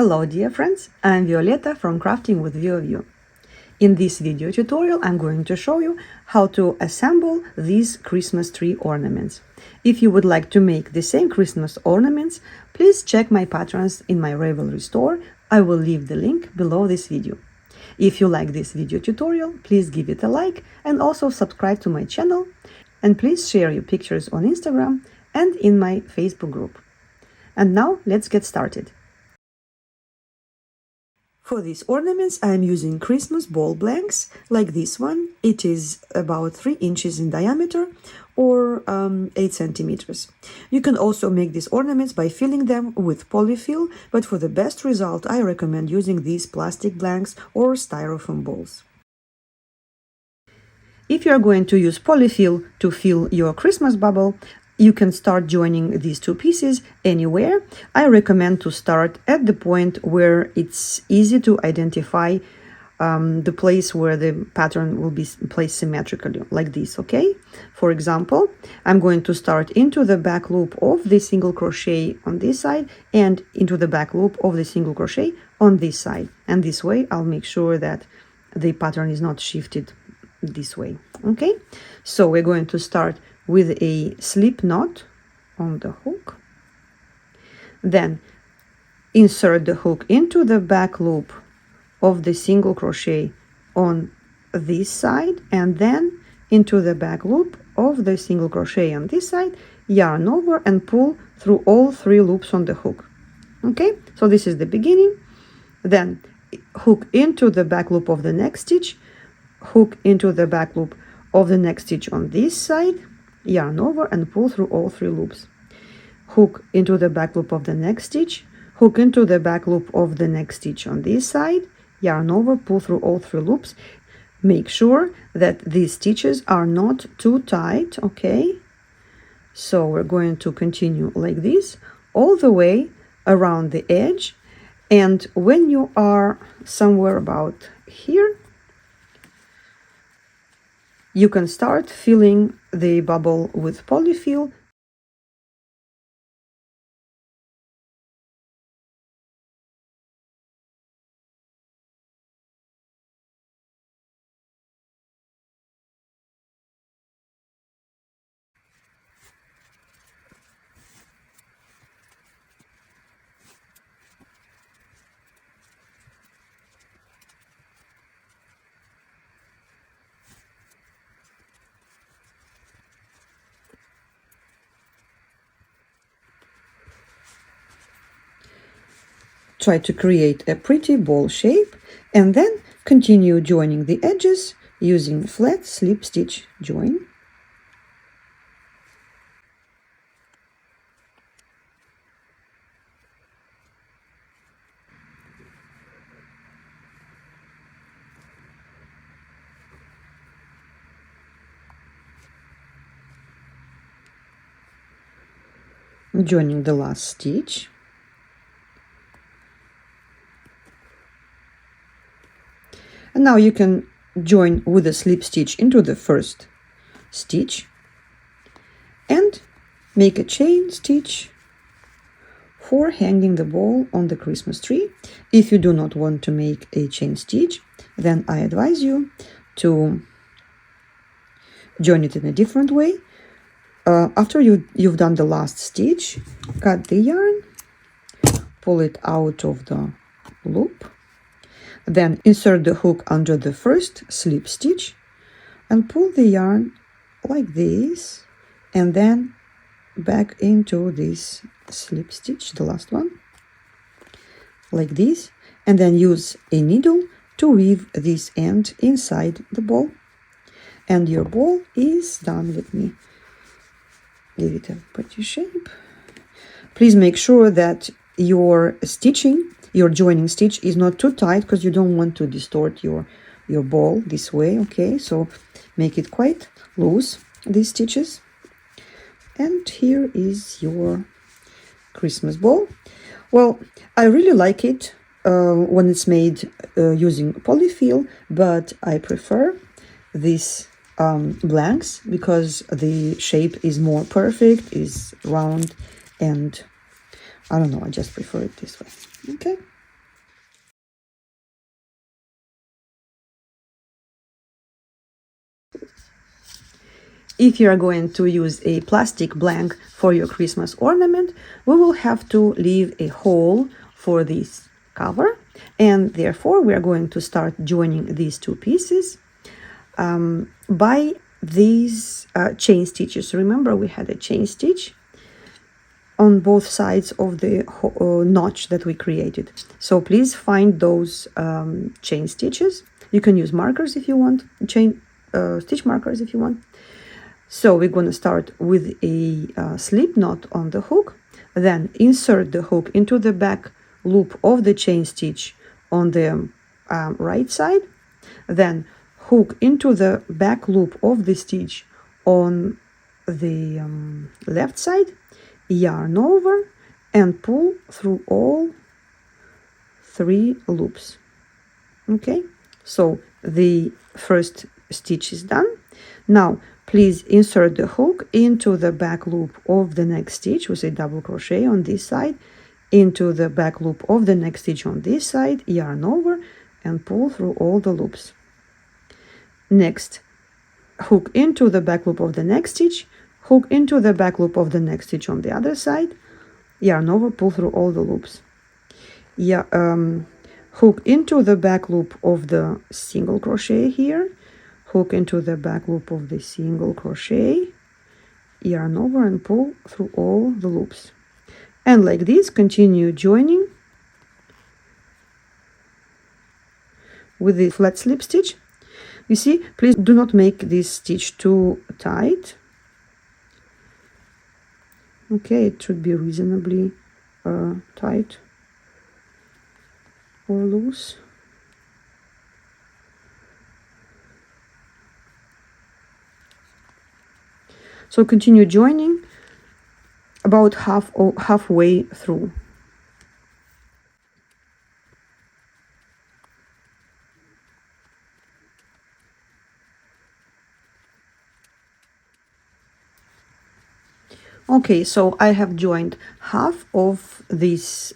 Hello dear friends, I'm Violetta from Crafting with VioView. In this video tutorial I'm going to show you how to assemble these Christmas tree ornaments. If you would like to make the same Christmas ornaments, please check my patterns in my Ravelry store. I will leave the link below this video. If you like this video tutorial, please give it a like and also subscribe to my channel. And please share your pictures on Instagram and in my Facebook group. And now let's get started. For these ornaments, I am using Christmas ball blanks, like this one. It is about 3 inches in diameter or 8 centimeters. You can also make these ornaments by filling them with polyfill, but for the best result, I recommend using these plastic blanks or styrofoam balls. If you are going to use polyfill to fill your Christmas bubble, you can start joining these two pieces anywhere. I recommend to start at the point where it's easy to identify the place where the pattern will be placed symmetrically, like this, okay? For example, I'm going to start into the back loop of the single crochet on this side and into the back loop of the single crochet on this side. And this way, I'll make sure that the pattern is not shifted this way, okay? So we're going to start with a slip knot on the hook, then insert the hook into the back loop of the single crochet on this side and then into the back loop of the single crochet on this side, yarn over and pull through all 3 loops on the hook. Okay, so this is the beginning. Then hook into the back loop of the next stitch, hook into the back loop of the next stitch on this side, yarn over and pull through all 3 loops. Hook into the back loop of the next stitch, hook into the back loop of the next stitch on this side, yarn over, pull through all 3 loops. Make sure that these stitches are not too tight, okay? So we're going to continue like this all the way around the edge, and when you are somewhere about here, you can start filling the bubble with polyfill. Try to create a pretty ball shape and then continue joining the edges using flat slip stitch join. Joining the last stitch. And now you can join with a slip stitch into the first stitch and make a chain stitch for hanging the ball on the Christmas tree. If you do not want to make a chain stitch, then I advise you to join it in a different way. After you've done the last stitch, cut the yarn, pull it out of the loop. Then insert the hook under the first slip stitch and pull the yarn like this, and then back into this slip stitch, the last one, like this, and then use a needle to weave this end inside the ball. And your ball is done. Let me give it a pretty shape. Please make sure that your joining stitch is not too tight, because you don't want to distort your ball this way, okay? So make it quite loose, these stitches. And here is your Christmas ball. Well, I really like it when it's made using polyfill, but I prefer these blanks because the shape is more perfect, is round, and I don't know, I just prefer it this way. Okay, if you are going to use a plastic blank for your Christmas ornament, we will have to leave a hole for this cover, and therefore we are going to start joining these two pieces by these chain stitches. Remember, we had a chain stitch on both sides of the notch that we created. So please find those chain stitches. You can use markers if you want, stitch markers if you want. So we're going to start with a slip knot on the hook, then insert the hook into the back loop of the chain stitch on the right side, then hook into the back loop of the stitch on the left side, yarn over, and pull through all 3 loops. Okay, so the first stitch is done. Now please insert the hook into the back loop of the next stitch with a double crochet on this side, into the back loop of the next stitch on this side, yarn over, and pull through all the loops. Next, hook into the back loop of the next stitch, hook into the back loop of the next stitch on the other side, yarn over, pull through all the loops. Hook into the back loop of the single crochet here, hook into the back loop of the single crochet, yarn over, and pull through all the loops. And like this, continue joining with the flat slip stitch. You see, please do not make this stitch too tight. Okay, it should be reasonably tight or loose. So continue joining about halfway through. Okay, so I have joined half of this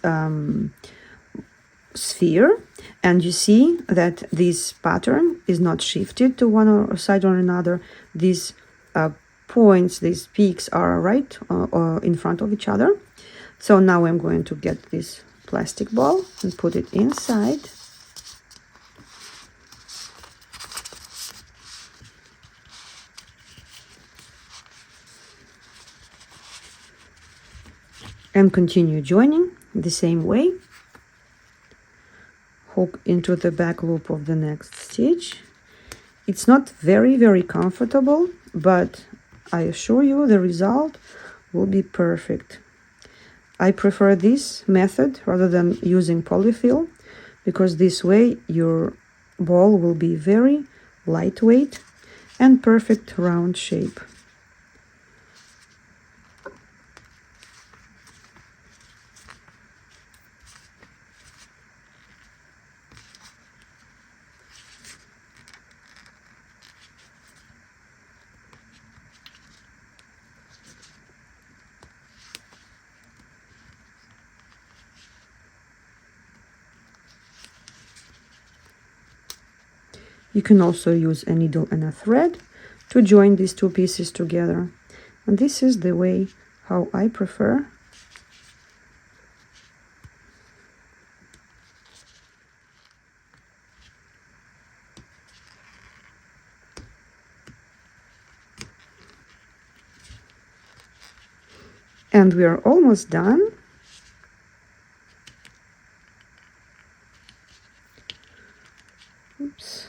sphere, and you see that this pattern is not shifted to one side or another. These points, these peaks are right in front of each other. So now I'm going to get this plastic ball and put it inside. And continue joining the same way. Hook into the back loop of the next stitch. It's not very comfortable, but I assure you the result will be perfect. I prefer this method rather than using polyfill, because this way your ball will be very lightweight and perfect round shape. You can also use a needle and a thread to join these two pieces together. And this is the way how I prefer. And we are almost done. Oops.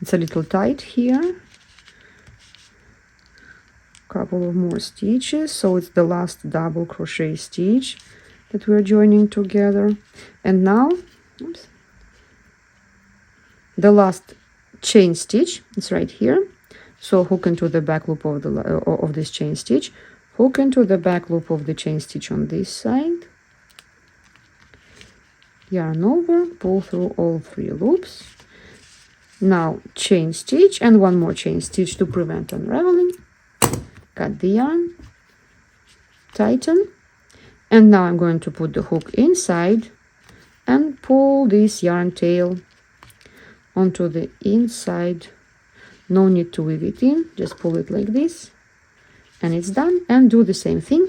It's a little tight here. Couple of more stitches, so it's the last double crochet stitch that we're joining together. And now, oops, the last chain stitch, it's right here. So hook into the back loop of this chain stitch, hook into the back loop of the chain stitch on this side, yarn over, pull through all 3 loops. Now chain stitch and one more chain stitch to prevent unraveling. Cut the yarn, tighten, and now I'm going to put the hook inside and pull this yarn tail onto the inside No need to weave it in, just pull it like this and it's done. And do the same thing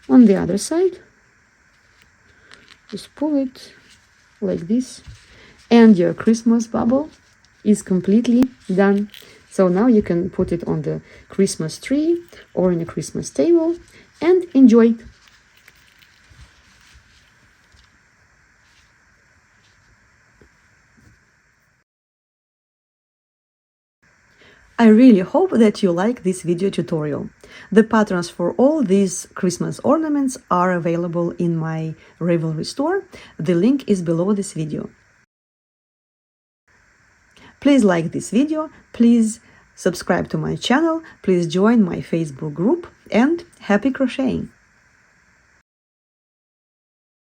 on the other side. Just pull it like this and your Christmas bubble is completely done. So now you can put it on the Christmas tree or in a Christmas table and enjoy it. I really hope that you like this video tutorial. The patterns for all these Christmas ornaments are available in my Ravelry store. The link is below this video. Please like this video, please subscribe to my channel, please join my Facebook group, and happy crocheting!